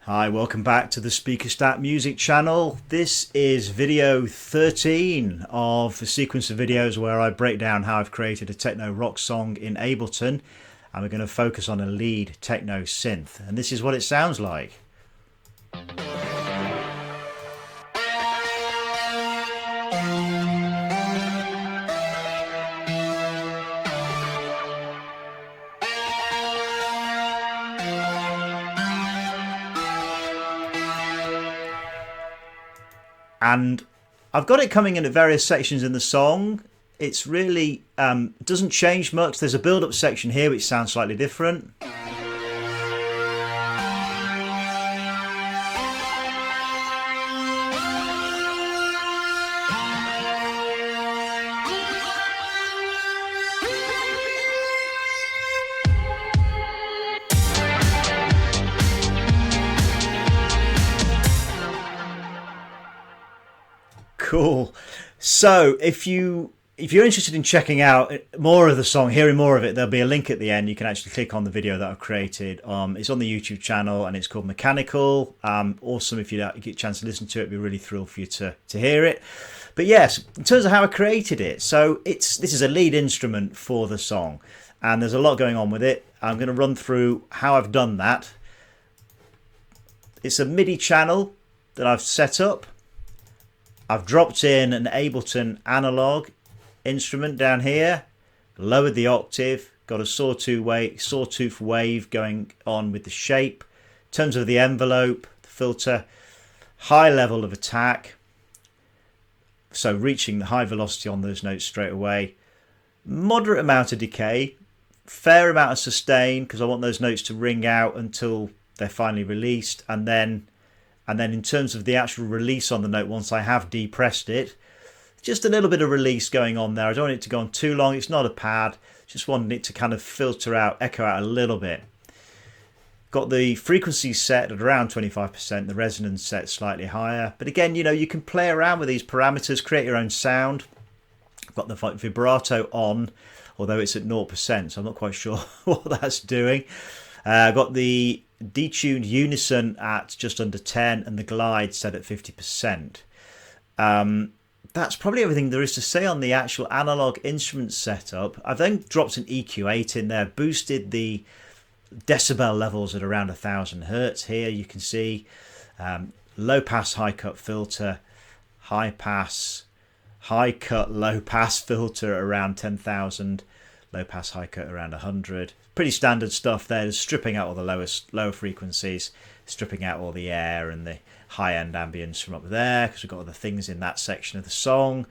Hi, welcome back to the Speakerstack music channel. This is video 13 of a sequence of videos where I break down how I've created a techno rock song in Ableton, and we're going to focus on a lead techno synth, and this is what it sounds like. And I've got it coming in at various sections in the song. It's really doesn't change much. There's a build-up section here which sounds slightly different. Cool. So if you're interested in checking out more of the song, hearing more of it, there'll be a link at the end. You can actually click on the video that I've created. It's on the YouTube channel and it's called Mechanical. Awesome. If you get a chance to listen to it, I'd be really thrilled for you to hear it. But yes, in terms of how I created it, so this is a lead instrument for the song, and there's a lot going on with it. I'm going to run through how I've done that. It's a MIDI channel that I've set up. I've dropped in an Ableton Analogue instrument down here, lowered the octave, got a sawtooth wave going on with the shape. In terms of the envelope, the filter, high level of attack, so reaching the high velocity on those notes straight away. Moderate amount of decay, fair amount of sustain because I want those notes to ring out until they're finally released, and then in terms of the actual release on the note, once I have depressed it, just a little bit of release going on there. I don't want it to go on too long. It's not a pad. Just wanted it to kind of filter out, echo out a little bit. Got the frequency set at around 25%, the resonance set slightly higher. But again, you can play around with these parameters, create your own sound. I've got the vibrato on, although it's at 0%, so I'm not quite sure what that's doing. I've got the detuned unison at just under 10 and the glide set at 50%. That's probably everything there is to say on the actual analog instrument setup. I've then dropped an EQ8 in there, boosted the decibel levels at around 1000 hertz. Here you can see low pass high cut filter, high pass high cut low pass filter around 10,000, low pass high cut around 100. Pretty standard stuff there, stripping out all the lower frequencies, stripping out all the air and the high-end ambience from up there, because we've got other things in that section of the song.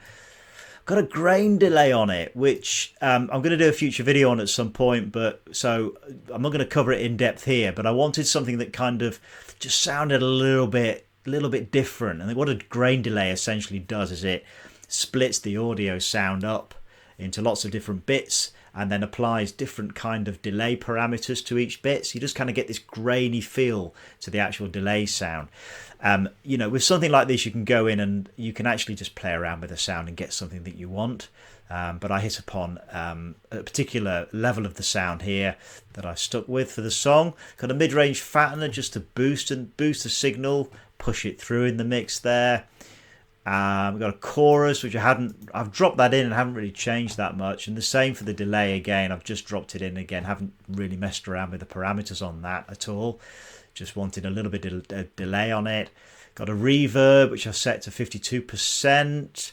Got a grain delay on it, which I'm going to do a future video on at some point, but so I'm not going to cover it in depth here, but I wanted something that kind of just sounded a little bit different. And what a grain delay essentially does is it splits the audio sound up into lots of different bits, and then applies different kind of delay parameters to each bit. So you just kind of get this grainy feel to the actual delay sound. With something like this, you can go in and you can actually just play around with the sound and get something that you want. But I hit upon a particular level of the sound here that I stuck with for the song. Got a mid-range fattener just to boost the signal, push it through in the mix there. We've got a chorus, which I've dropped that in and haven't really changed that much. And the same for the delay again. I've just dropped it in again. Haven't really messed around with the parameters on that at all. Just wanted a little bit of delay on it. Got a reverb, which I've set to 52%.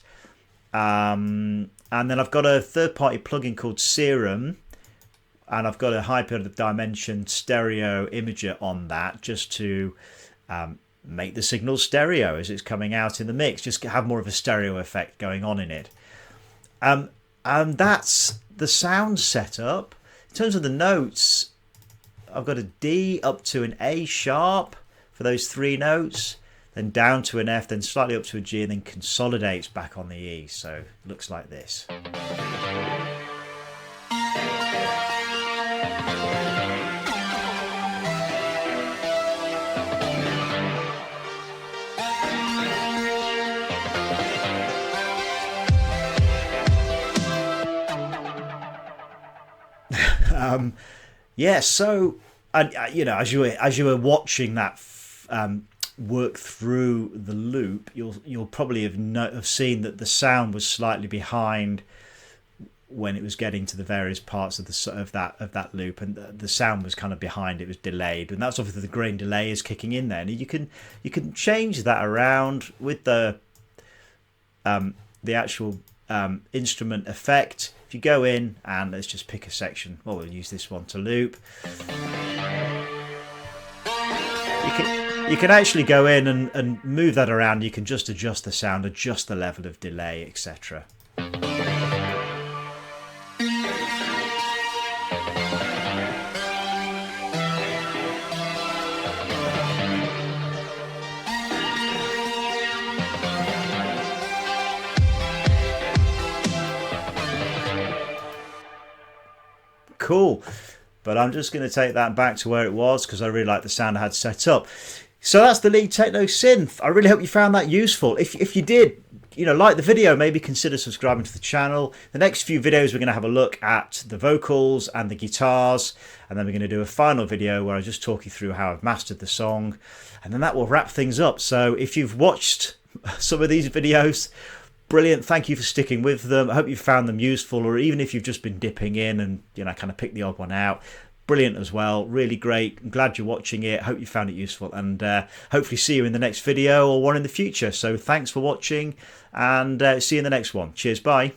And then I've got a third-party plugin called Serum. And I've got a high dimension stereo imager on that just to make the signal stereo as it's coming out in the mix, just have more of a stereo effect going on in it. And that's the sound setup. In terms of the notes, I've got a D up to an A sharp for those three notes, then down to an F, then slightly up to a G, and then consolidates back on the E. So it looks like this. So as you were watching that work through the loop, you'll probably have seen that the sound was slightly behind when it was getting to the various parts of that loop, and the sound was kind of behind. It was delayed, and that's obviously the grain delay is kicking in there. And you can change that around with the actual instrument effect. If you go in and let's just pick a section, well, we'll use this one to loop. You can actually go in and move that around. You can just adjust the sound, adjust the level of delay, etc. Cool. But I'm just going to take that back to where it was because I really like the sound I had set up. So that's the Lead Techno Synth. I really hope you found that useful. If you did, like the video, maybe consider subscribing to the channel. The next few videos we're going to have a look at the vocals and the guitars, and then we're going to do a final video where I just talk you through how I've mastered the song, and then that will wrap things up. So if you've watched some of these videos, brilliant, thank you for sticking with them. I hope you found them useful, or even if you've just been dipping in and kind of picked the odd one out, brilliant as well. Really great. I'm glad you're watching it. Hope you found it useful, and hopefully see you in the next video or one in the future. So thanks for watching, and see you in the next one. Cheers, bye.